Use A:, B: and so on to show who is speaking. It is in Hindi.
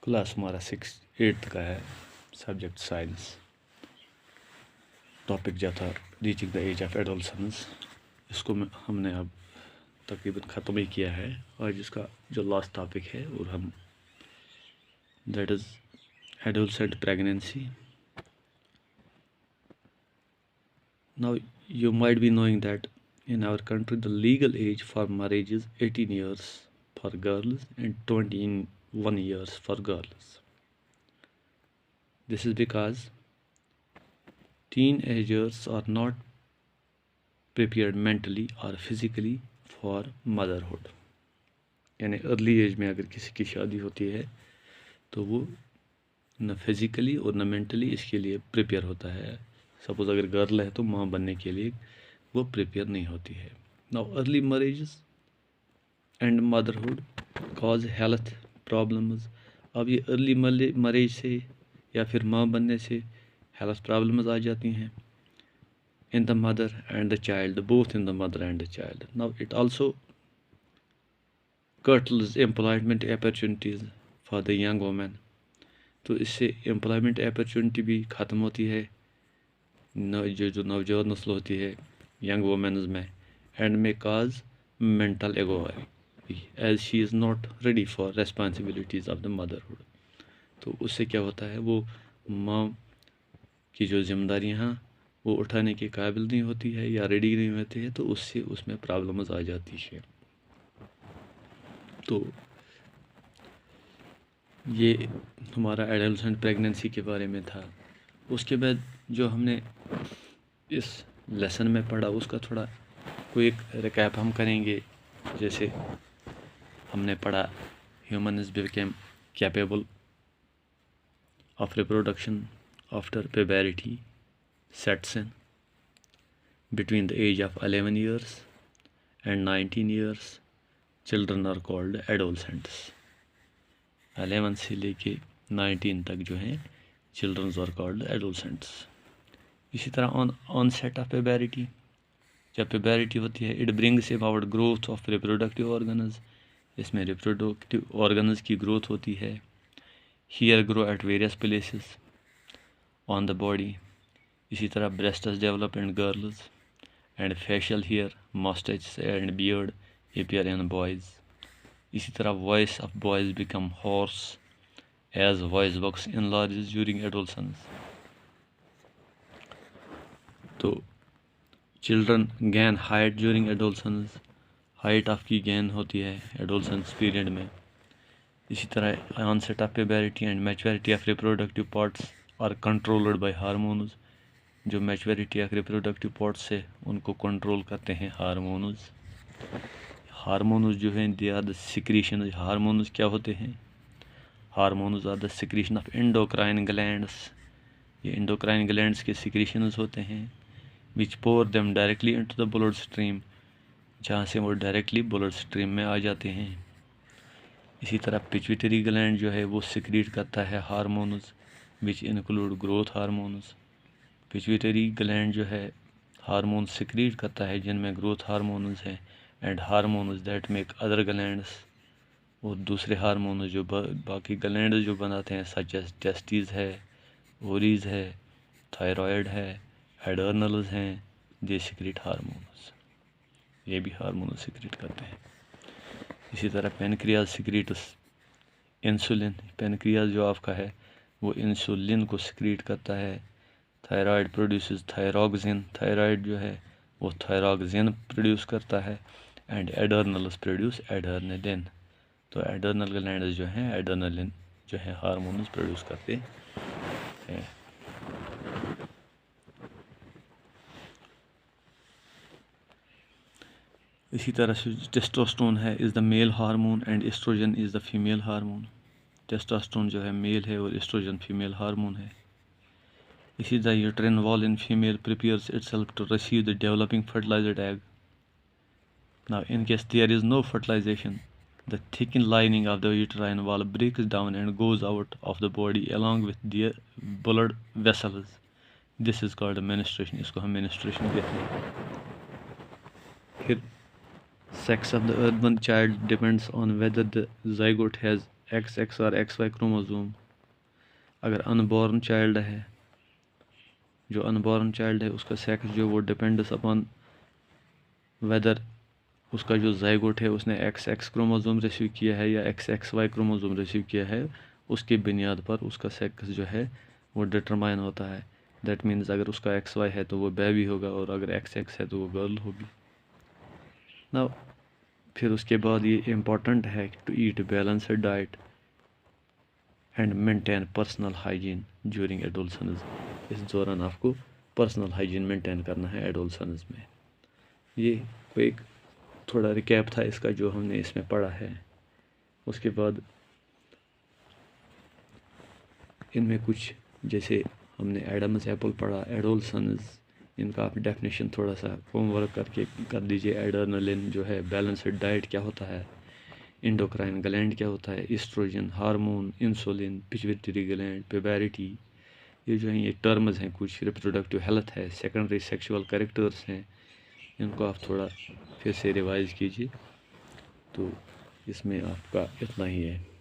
A: क्लास हमारा 6-8 का है, सब्जेक्ट साइंस। टॉपिक जो था reaching the edge of adolescence, इसको हमने अब तकरीबन ख़त्म ही किया है। आज इसका जो लास्ट टॉपिक है और हम that is adolescent pregnancy. Now you might be knowing that in our country the legal age for marriage is 18 years for girls and 21 years for girls. This is because teenagers are not prepared mentally or physically for motherhood. यानी अर्ली एज में अगर किसी की शादी होती है तो वो न फिज़िकली और न मेंटली इसके लिए प्रिपेयर होता है। सपोज़ अगर गर्ल है तो माँ बनने के लिए वो प्रिपेयर नहीं होती है। Now early marriages and motherhood cause health problems. अब ये अर्ली मैरिज से या फिर माँ बनने से हेल्थ प्रॉब्लम्स आ जाती हैं in the mother and the child, both in the mother and the child. Now it also curtails employment opportunities for the young women. तो इससे एम्प्लॉयमेंट अपॉर्चुनिटी भी ख़त्म होती है जो नवजवान नस्ल होती है यंग वुमेन्स में, एंड में cause mental agony as she is not ready for responsibilities of the motherhood. तो उससे क्या होता है, वो माँ की जो जिम्मेदारियाँ वो उठाने के काबिल नहीं होती है या रेडी नहीं होती है, तो उससे उसमें प्रॉब्लम्स आ जाती है। तो ये हमारा एडोलसेंट प्रेगनेंसी के बारे में था। उसके बाद जो हमने इस लेसन में पढ़ा उसका थोड़ा कोई एक रिकैप हम करेंगे। जैसे हमने पढ़ा humans became capable of reproduction after puberty sets in between the age of 11 years and 19 years. Children are called adolescents. 11 से लेके 19 तक जो हैं children are called adolescents. इसी तरह onset of puberty, जब puberty होती है, it brings about growth of reproductive organs. इसमें reproductive organs की growth होती है. Hair grow at various places on the body. इसी तरह breasts develop in girls and facial hair, mustache and beard appear in boys. इसी तरह voice of boys become hoarse as voice box enlarges during adolescence. तो children gain height during adolescence, height आपकी gain होती है adolescence period में. इसी तरह onset of puberty and maturity of reproductive parts are controlled by hormones. जो मैच्योरिटी ऑफ रिप्रोडक्टिव पार्ट्स से उनको कंट्रोल करते हैं हार्मोन्स। हार्मोन्स जो हैं they are the secretion. Hormones क्या होते हैं? Hormones are the secretion of endocrine glands. ये एंडोक्राइन ग्लैंड्स के सिक्रीशंस होते हैं which pour them directly into the blood stream, जहाँ से वो डायरेक्टली ब्लड स्ट्रीम में आ जाते हैं। इसी तरह पिट्यूटरी ग्लैंड जो है वो सिक्रीट करता है hormones which include growth hormones. Pituitary gland जो है हार्मोन सिक्रीट करता है जिनमें ग्रोथ हार्मोन्स हैं and hormones that make other glands, और दूसरे हार्मोन्स जो बाकी ग्लैंड्स जो बनाते हैं सच एज टेस्टिस है, ओरीज है, थायराइड है, एडर्नल्स हैं, दे सिक्रीट हार्मोन्स। ये भी हार्मोन सिक्रीट करते हैं। इसी तरह पेनक्रियाज सिक्रीट्स इंसुलिन। पेनक्रियाज जो आपका है वो इंसुलिन को सिक्रीट करता है। Thyroid produces thyroxine. थायराइड जो है वो थायरोक्सिन प्रोड्यूस करता है एंड एडर्नल्स प्रोड्यूस एडर्नलिन। तो एडर्नल ग्लैंड जो हैं एडर्नलिन जो है हार्मोन्स प्रोड्यूस करते हैं। इसी तरह से टेस्टोस्टेरोन है is the male hormone and oestrogen is the female hormone. Testosterone जो है मेल है और एस्ट्रोजन फीमेल हार्मोन है। इसी the uterine wall in female prepares itself to receive the developing fertilized egg. Now in case there is no fertilization, the thickened lining of the uterine wall breaks down and goes out of the body along with the blood vessels. This is called menstruation. इसको हम menstruation कहते हैं। फिर sex of the unborn child depends on whether the zygote has XX और XY क्रोमोसोम। अगर अनबॉर्न चाइल्ड है, जो अनबॉर्न चाइल्ड है उसका सेक्स जो वो डिपेंड्स अपॉन वेदर उसका जो जाइगोट है उसने XX क्रोमोसोम रिसीव किया है या XXY क्रोमोसोम रिसीव किया है, उसकी बुनियाद पर उसका सेक्स जो है वो डिटरमाइन होता है। दैट मीन्स अगर उसका XY है तो वो बेबी होगा और अगर XX है तो वो गर्ल होगी ना। फिर उसके बाद ये इम्पॉर्टेंट है to eat balanced diet and maintain personal hygiene during adolescence. इस दौरान आपको पर्सनल हाइजीन मेंटेन करना है एडोलसेंस में। ये कोई थोड़ा रिकैप था इसका जो हमने इसमें पढ़ा है। उसके बाद इनमें कुछ जैसे हमने एडम्स एप्पल पढ़ा, एडोलसेंस, इनका आप डेफिनेशन थोड़ा सा होमवर्क करके कर लीजिए। एड्रेनलिन जो है, बैलेंस्ड डाइट क्या होता है, इंडोक्राइन ग्लैंड क्या होता है, estrogen hormone, insulin, pituitary gland, puberty, ये जो हैं ये टर्म्स हैं। कुछ रिप्रोडक्टिव हेल्थ है, सेकेंडरी सेक्सुअल कैरेक्टर्स हैं, इनको आप थोड़ा फिर से रिवाइज कीजिए। तो इसमें आपका इतना ही है।